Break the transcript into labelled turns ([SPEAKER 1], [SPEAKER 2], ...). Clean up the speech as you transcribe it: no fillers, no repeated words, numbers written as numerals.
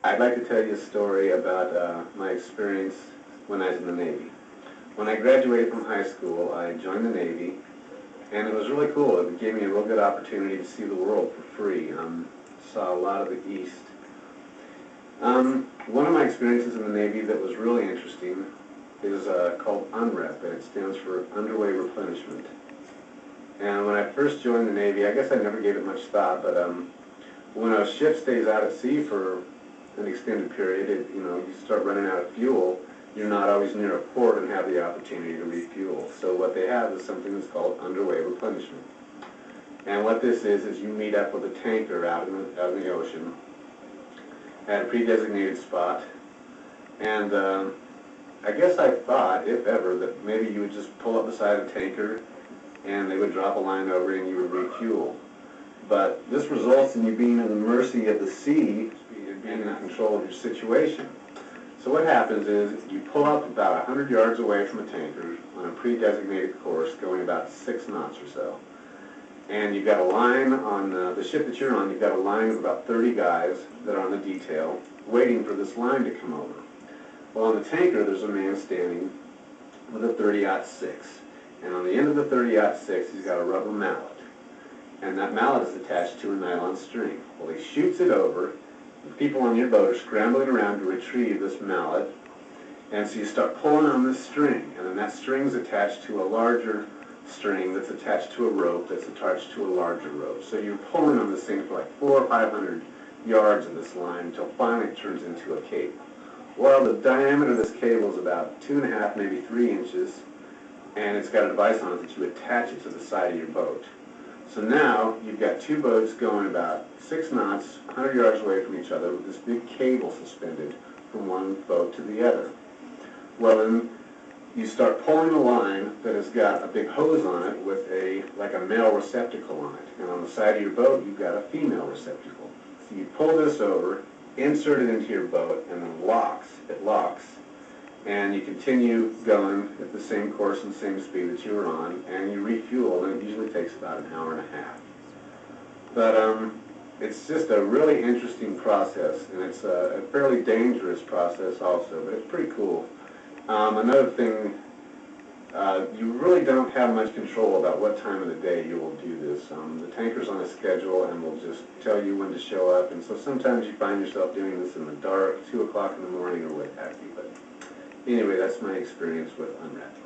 [SPEAKER 1] I'd like to tell you a story about my experience when I was in the Navy. When I graduated from high school, I joined the Navy, and it was really cool. It gave me a real good opportunity to see the world for free. Saw a lot of the East. One of my experiences in the Navy that was really interesting is called UNREP, and it stands for Underway Replenishment. And when I first joined the Navy, I guess I never gave it much thought, but when a ship stays out at sea for an extended period, you start running out of fuel. You're not always near a port and have the opportunity to refuel. So what they have is something that's called underway replenishment. And what this is you meet up with a tanker out in the ocean at a pre-designated spot. And I guess I thought, if ever, that maybe you would just pull up beside a tanker and they would drop a line over and you would refuel. But this results in you being at the mercy of the sea and being in control of your situation. So what happens is you pull up about 100 yards away from a tanker on a pre-designated course going about 6 knots or so. And you've got a line on the ship that you're on, you've got a line of about 30 guys that are on the detail waiting for this line to come over. Well, on the tanker there's a man standing with a 30-06. And on the end of the 30-06 he's got a rubber mallet. And that mallet is attached to a nylon string. Well, he shoots it over. The people on your boat are scrambling around to retrieve this mallet. And so you start pulling on this string, and then that string's attached to a larger string that's attached to a rope that's attached to a larger rope. So you're pulling on this thing for like 400 or 500 yards of this line until finally it turns into a cable. Well, the diameter of this cable is about 2.5, maybe 3 inches, and it's got a device on it that you attach it to the side of your boat. So now you've got 2 boats going about 6 knots, 100 yards away from each other with this big cable suspended from one boat to the other. Well, then you start pulling a line that has got a big hose on it with like a male receptacle on it. And on the side of your boat, you've got a female receptacle. So you pull this over, insert it into your boat, and then it locks. And you continue going at the same course and same speed that you were on, and you refuel, and it usually takes about an hour and a half. But it's just a really interesting process, and it's a fairly dangerous process also, but it's pretty cool. Another thing, you really don't have much control about what time of the day you will do this. The tanker's on a schedule and will just tell you when to show up, and so sometimes you find yourself doing this in the dark, 2 o'clock in the morning or what have you. But anyway, that's my experience with UNREP.